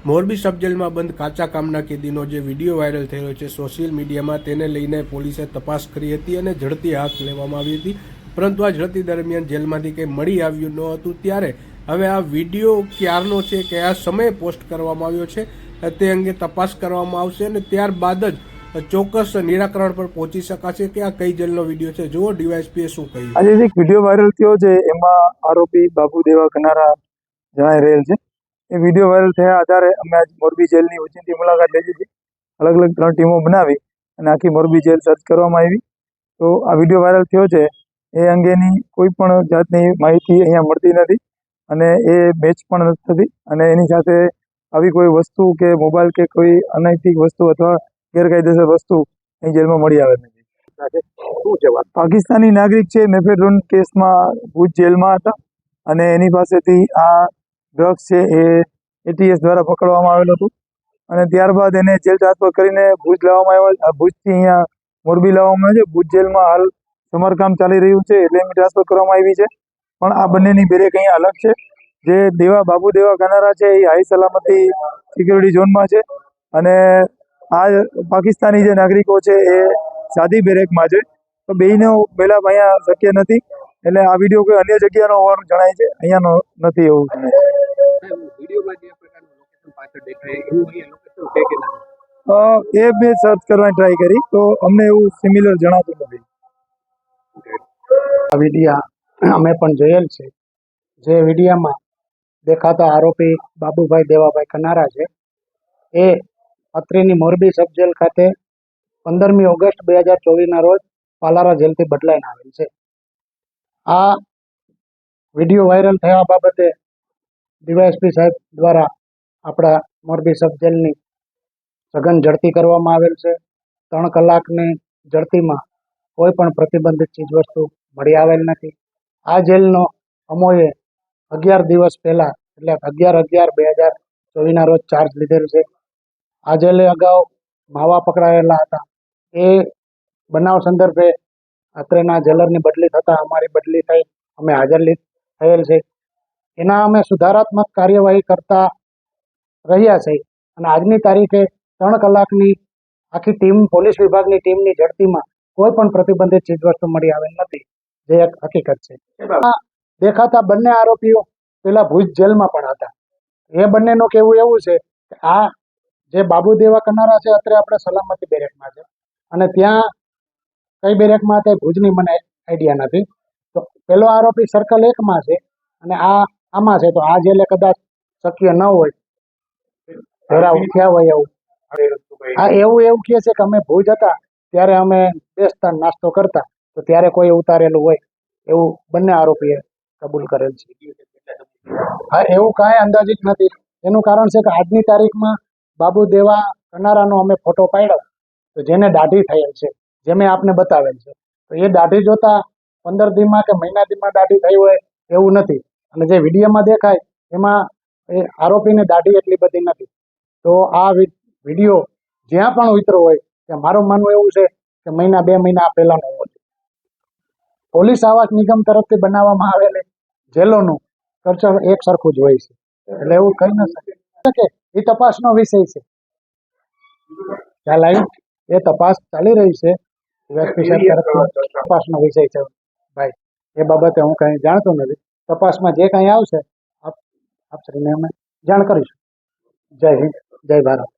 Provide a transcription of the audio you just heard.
મોરબી સબ જેલમાં બંધ કાચા કામના કેદીનો જે વિડીયો વાયરલ થયો છે સોશિયલ મીડિયામાં, તેને લઈને પોલીસે તપાસ કરી હતી અને ઝડપી હાથ લેવામાં આવી હતી, પરંતુ આ ઝડપી દરમિયાન જેલમાંથી કંઈ મળી આવ્યું ન હતું. ત્યારે હવે આ વિડીયો ક્યારનો છે, કયા સમયે પોસ્ટ કરવામાં આવ્યો છે તે અંગે તપાસ કરવામાં આવશે અને ત્યારબાદ જ ચોક્કસ નિરાકરણ પર પહોંચી શકાશે કે આ કઈ જેલનો વિડીયો છે. જુઓ ડીવાયએસપીએ શું કહ્યું. આજે એક વિડીયો વાયરલ થયો છે, એમાં આરોપી બાબુ દેવા કનારા જણાઈ રહેલ છે. એ વિડીયો વાયરલ થયા આધારે અમે આજ મોરબી જેલની ઓચિંતી મુલાકાત લીધી હતી. અલગ અલગ 3 ટીમો બનાવી અને આખી મોરબી જેલ સર્ચ કરવામાં આવી. તો આ વિડીયો વાયરલ થયો છે એ અંગેની કોઈ પણ જાતની માહિતી અહીંયા મળતી નથી અને એ મેચ પણ નથી થતી, અને એની સાથે આવી કોઈ વસ્તુ કે મોબાઈલ કે કોઈ અનૈતિક વસ્તુ અથવા ગેરકાયદેસર વસ્તુ અહીં જેલમાં મળી આવે નથી. શું છે વાત? પાકિસ્તાની નાગરિક છે, મેફેડ્રોન કેસમાં ભુજ જેલમાં હતા અને એની પાસેથી આ ડ્રગ્સ છે એ એટીએસ દ્વારા પકડવામાં આવેલું હતું અને ત્યારબાદ એને જેલ ટ્રાન્સફર કરીને ભુજ લાવવામાં આવ્યા. ભુજથી અહીંયા મોરબી લાવવામાં આવ્યા છે. ભુજ જેલમાં હાલ સમારકામ ચાલી રહ્યું છે એટલે એની ટ્રાન્સફર કરવામાં આવી છે. પણ આ બંનેની બેરેક અહીંયા અલગ છે. જે બાબુ દેવા કનારા છે એ હાઈ સલામતી સિક્યુરિટી ઝોનમાં છે અને આ પાકિસ્તાની જે નાગરિકો છે એ સાદી બેરેકમાં છે. તો બેયનો મેળાપ અહીંયા શક્ય નથી, એટલે આ વિડીયો કોઈ અન્ય જગ્યાનો હોવાનું જણાય છે, અહીંયાનો નથી એવું જણાય છે. એ મેં સર્ચ કરવાની ટ્રાય કરી તો અમને એવું સિમિલર જણાતું નથી. આ વિડીયા અમે પણ જોયેલ છે. જે વિડીયામાં દેખાતા આરોપી બાબુભાઈ દેવાભાઈ કનારા છે એ અત્રેની મોરબી સબ જેલ ખાતે 15મી ઓગસ્ટ 2024ના રોજ પાલારા જેલથી બદલાઈને આવેલ છે. આ વિડીયો વાયરલ થયા બાબતે ડીવાયએસપી સાહેબ દ્વારા આપણા મોરબી સબ જેલની સઘન ઝડપી કરવામાં આવેલ છે. 3 કલાકની ઝડપીમાં કોઈ પણ પ્રતિબંધિત ચીજવસ્તુ મળી આવેલ નથી. આ જેલનો અમોએ 11 દિવસ પહેલા એટલે 11/11/2024ના રોજ ચાર્જ લીધેલ છે. આ જેલે અગાઉ માવા પકડાયેલા હતા. એ બનાવ સંદર્ભે અત્રેના જેલરની બદલી થતાં અમારી બદલી થઈ, અમે હાજર થયેલ છે. એના અમે સુધારાત્મક કાર્યવાહી કરતા રહ્યા છે અને આજની તારીખે 3 કલાકની આખી ટીમ, પોલીસ વિભાગની ટીમની ઝડપીમાં કોઈ પણ પ્રતિબંધિત ચીજવસ્તુ મળી આવેલ નથી, જે એક હકીકત છે. દેખાતા બંને આરોપીઓ પેલા ભુજ જેલમાં પણ હતા. એ બંનેનું કહેવું એવું છે કે આ જે બાબુ દેવા કનારા છે અત્યારે આપણે સલામતી બેરેકમાં છે અને ત્યાં કઈ બેરેકમાં હતા ભુજની મને આઈડિયા નથી. તો પેલો આરોપી સર્કલ 1માં છે અને આમાં છે. તો આ જેલે કદાચ શક્ય ન હોય, જરા ઉઠ્યા હોય એવું. હા, એવું કહે છે કે અમે ભુજ હતા ત્યારે અમે બેસતા નાસ્તો કરતા, તો ત્યારે કોઈ ઉતારેલું હોય એવું બંને આરોપીએ કબૂલ કરેલ છે. હા, એવું કાંઈ અંદાજિત નથી. એનું કારણ છે કે આજની તારીખમાં બાબુ દેવા કનારાનો અમે ફોટો પાડ્યો તો જેને દાઢી થયેલ છે, જે મેં આપને બતાવેલ છે, તો એ દાઢી જોતા 15 દીમાં કે મહિના દીમાં દાઢી થઈ હોય એવું નથી. અને જે વિડીયોમાં દેખાય એમાં એ આરોપીને દાઢી એટલી બધી નથી. તો આ વિડીયો જ્યાં પણ ઉતરો હોય ત્યાં મારું માનવું એવું છે કે 1-2 મહિના પહેલાનો હોવો જોઈએ. પોલીસ આવાસ નિગમ તરફથી બનાવવામાં આવેલી જેલોનું કલ્ચર એક સરખું જ હોય છે, એટલે એવું કહી ન શકે. એ તપાસનો વિષય છે. ખ્યાલ આવી? એ તપાસ ચાલી રહી છે. તપાસનો વિષય છે ભાઈ, એ બાબતે હું કંઈ જાણતો નથી. તપાસમાં જે કંઈ આવશે આપ શ્રીને અમે જાણ કરીશું. જય હિન્દ, જય ભારત.